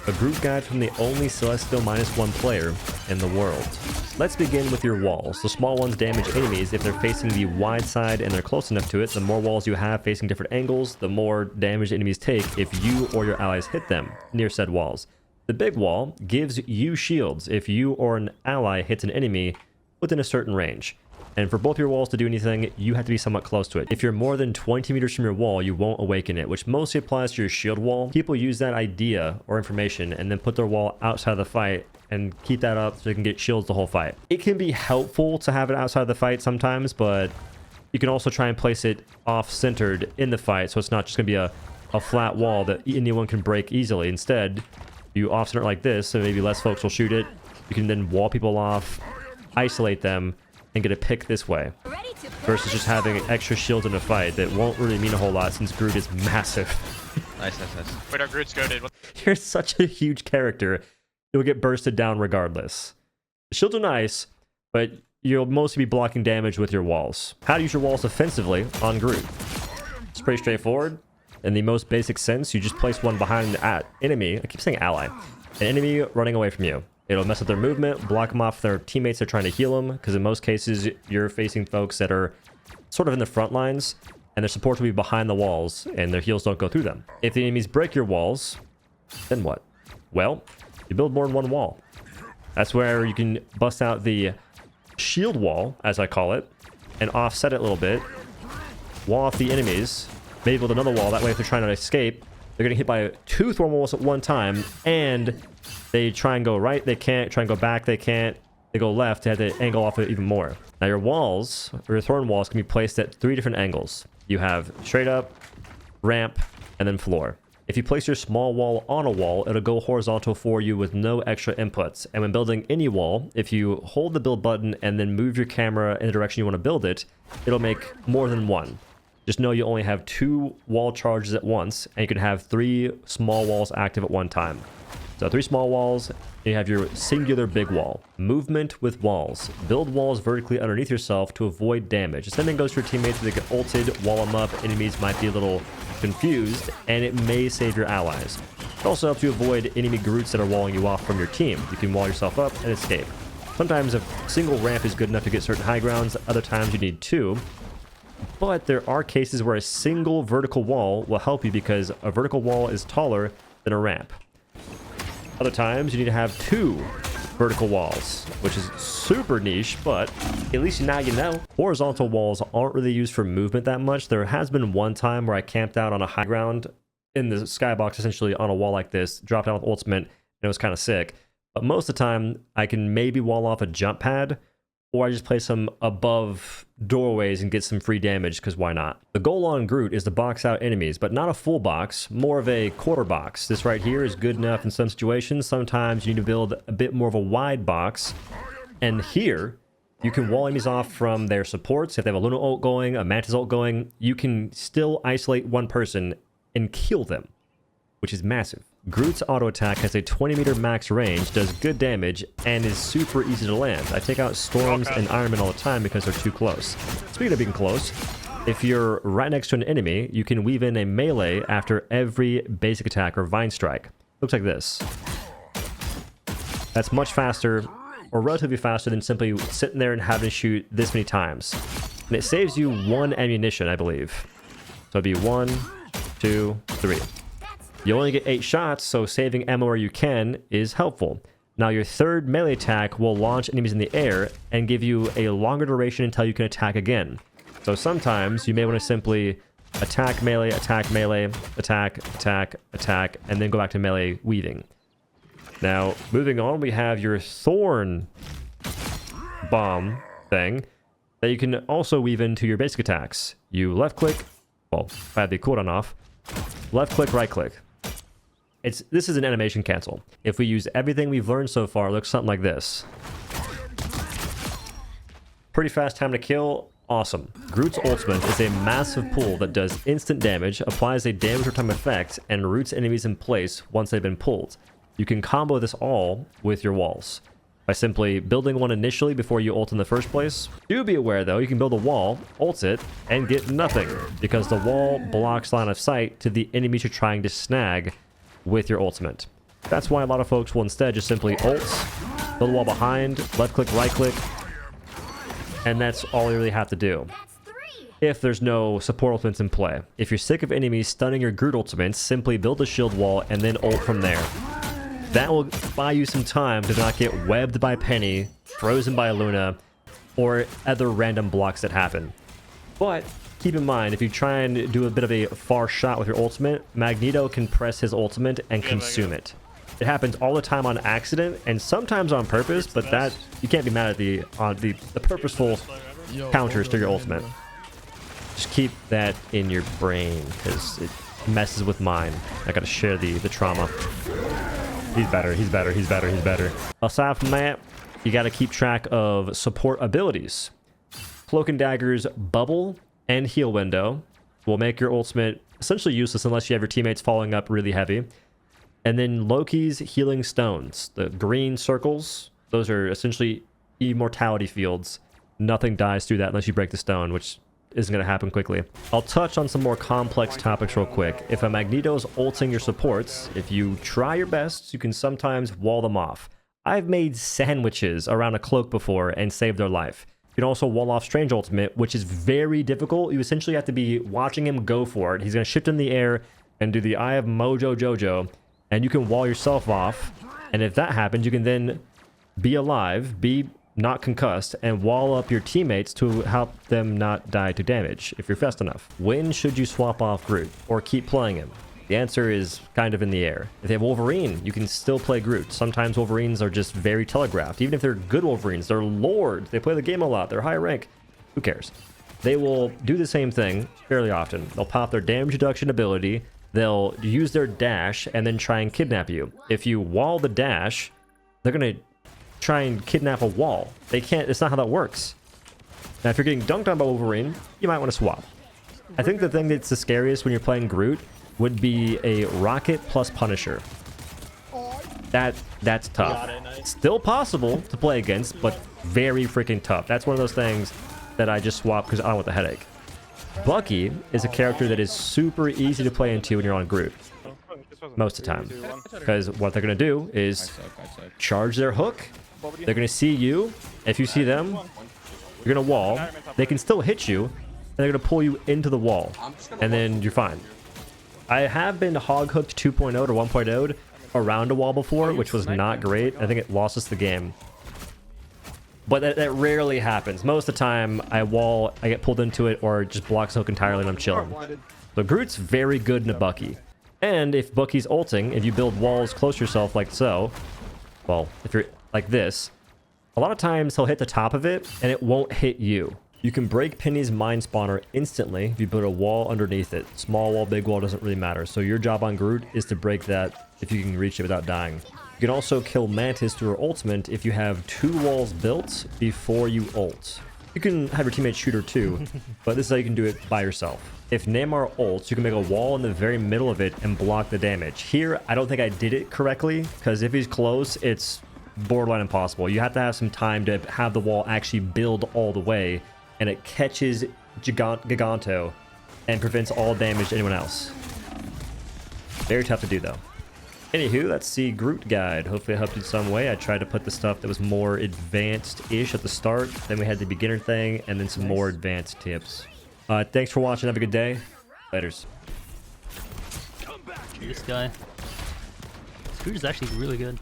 a Groot guide from the only Celestial -1 player in the world. Let's begin with your walls. The small ones damage enemies if they're facing the wide side and they're close enough to it. The more walls you have facing different angles, the more damage enemies take if you or your allies hit them near said walls. The big wall gives you shields if you or an ally hits an enemy within a certain range. And for both your walls to do anything, you have to be somewhat close to it. If you're more than 20 meters from your wall, you won't awaken it, which mostly applies to your shield wall. People use that idea or information and then put their wall outside of the fight and keep that up so they can get shields the whole fight. It can be helpful to have it outside of the fight sometimes, but you can also try and place it off-centered in the fight so it's not just going to be a flat wall that anyone can break easily. Instead, you off-center it like this, so maybe less folks will shoot it. You can then wall people off, isolate them, and get a pick this way, versus just having extra shields in a fight that won't really mean a whole lot since Groot is massive. Nice. Wait, our Groot's goated. You're such a huge character, you'll get bursted down regardless. The shields are nice, but you'll mostly be blocking damage with your walls. How to use your walls offensively on Groot? It's pretty straightforward. In the most basic sense, you just place one behind an enemy. I keep saying ally. An enemy running away from you. It'll mess up their movement, block them off their teammates that are trying to heal them, because in most cases, you're facing folks that are sort of in the front lines, and their support will be behind the walls, and their heals don't go through them. If the enemies break your walls, then what? Well, you build more than one wall. That's where you can bust out the shield wall, as I call it, and offset it a little bit, wall off the enemies, maybe build another wall. That way, if they're trying to escape, they're getting hit by 2 thorn walls at one time, and they try and go right, they can't. Try and go back, they can't. They go left, they have to angle off it even more. Now your walls, or your thorn walls, can be placed at 3 different angles. You have straight up, ramp, and then floor. If you place your small wall on a wall, it'll go horizontal for you with no extra inputs. And when building any wall, if you hold the build button and then move your camera in the direction you want to build it, it'll make more than one. Just know you only have 2 wall charges at once, and you can have 3 small walls active at one time. So 3 small walls, and you have your singular big wall. Movement with walls. Build walls vertically underneath yourself to avoid damage. The same thing goes for your teammates. They get ulted, wall them up. Enemies might be a little confused, and it may save your allies. It also helps you avoid enemy Groots that are walling you off from your team. You can wall yourself up and escape. Sometimes a single ramp is good enough to get certain high grounds. Other times you need 2. But there are cases where a single vertical wall will help you because a vertical wall is taller than a ramp. Other times you need to have 2 vertical walls, which is super niche, but at least now you know. Horizontal walls aren't really used for movement that much. There has been one time where I camped out on a high ground in the skybox, essentially on a wall like this, dropped down with ultimate, and it was kind of sick. But most of the time, I can maybe wall off a jump pad, or I just place them above doorways and get some free damage, because why not? The goal on Groot is to box out enemies, but not a full box, more of a quarter box. This right here is good enough in some situations. Sometimes you need to build a bit more of a wide box. And here, you can wall enemies off from their supports. If they have a Luna ult going, a Mantis ult going, you can still isolate one person and kill them, which is massive. Groot's auto attack has a 20-meter max range, does good damage, and is super easy to land. I take out Storms and Iron Man all the time because they're too close. Speaking of being close, if you're right next to an enemy, you can weave in a melee after every basic attack or Vine Strike. Looks like this. That's much faster, or relatively faster, than simply sitting there and having to shoot this many times. And it saves you 1 ammunition, I believe. So it'd be 1, 2, 3. You only get 8 shots, so saving ammo where you can is helpful. Now your 3rd melee attack will launch enemies in the air and give you a longer duration until you can attack again. So sometimes you may want to simply attack, attack, and then go back to melee weaving. Now, moving on, we have your Thorn bomb thing that you can also weave into your basic attacks. You left click, well, if I have the cooldown off, left click, right click. This is an animation cancel. If we use everything we've learned so far, it looks something like this. Pretty fast time to kill. Awesome. Groot's ultimate is a massive pull that does instant damage, applies a damage or time effect, and roots enemies in place once they've been pulled. You can combo this all with your walls by simply building one initially before you ult in the first place. Do be aware though, you can build a wall, ult it, and get nothing because the wall blocks line of sight to the enemies you're trying to snag with your ultimate. That's why a lot of folks will instead just simply ult, build a wall behind, left click, right click, and that's all you really have to do. If there's no support ultimates in play. If you're sick of enemies stunning your Groot ultimates, simply build a shield wall and then ult from there. That will buy you some time to not get webbed by Penny, frozen by Luna, or other random blocks that happen. But keep in mind, if you try and do a bit of a far shot with your ultimate, Magneto can press his ultimate and consume it. It happens all the time on accident and sometimes on purpose, but that you can't be mad at the purposeful counters to your ultimate. Just keep that in your brain because it messes with mine. I gotta share the trauma. He's better, he's better, he's better, he's better. Aside from that, you gotta keep track of support abilities. Cloak and Dagger's bubble and heal window will make your ultimate essentially useless unless you have your teammates following up really heavy. And then Loki's healing stones, the green circles, those are essentially immortality fields. Nothing dies through that unless you break the stone, which isn't going to happen quickly. I'll touch on some more complex topics real quick. If a Magneto's ulting your supports, if you try your best, you can sometimes wall them off. I've made sandwiches around a cloak before and saved their life. You can also wall off Strange ultimate, which is very difficult. You essentially have to be watching him go for it. He's going to shift in the air and do the Eye of Mojo Jojo, and you can wall yourself off. And if that happens, you can then be alive, be not concussed, and wall up your teammates to help them not die to damage if you're fast enough. When should you swap off Groot or keep playing him? The answer is kind of in the air. If they have Wolverine, you can still play Groot. Sometimes Wolverines are just very telegraphed. Even if they're good Wolverines, they're lords, they play the game a lot, they're high rank, who cares? They will do the same thing fairly often. They'll pop their damage reduction ability, they'll use their dash, and then try and kidnap you. If you wall the dash, they're gonna try and kidnap a wall. They can't, it's not how that works. Now if you're getting dunked on by Wolverine, you might want to swap. I think the thing that's the scariest when you're playing Groot would be a Rocket plus Punisher. That's tough. Still possible to play against, but very freaking tough. That's one of those things that I just swap because I don't want the headache. Bucky is a character that is super easy to play into when you're on Groot. Most of the time. Because what they're going to do is charge their hook. They're going to see you. If you see them, you're going to wall. They can still hit you. And they're going to pull you into the wall. And then you're fine. I have been hog hooked 2.0 or 1.0 around a wall before, which was not great. I think it lost us the game. But that rarely happens. Most of the time, I wall, I get pulled into it, or just blocks hook entirely and I'm chilling. So Groot's very good in a Bucky. And if Bucky's ulting, if you build walls close to yourself like so, well, if you're like this, a lot of times he'll hit the top of it and it won't hit you. You can break Penny's Mind Spawner instantly if you put a wall underneath it. Small wall, big wall, doesn't really matter. So your job on Groot is to break that if you can reach it without dying. You can also kill Mantis through her ultimate if you have 2 walls built before you ult. You can have your teammate shoot her too, but this is how you can do it by yourself. If Namor ults, you can make a wall in the very middle of it and block the damage. Here, I don't think I did it correctly, because if he's close, it's borderline impossible. You have to have some time to have the wall actually build all the way, and it catches Giganto and prevents all damage to anyone else. Very tough to do, though. Anywho, that's the Groot guide. Hopefully it helped in some way. I tried to put the stuff that was more advanced-ish at the start. Then we had the beginner thing, and then some more advanced tips. Thanks for watching. Have a good day. Laters. This guy. Groot is actually really good.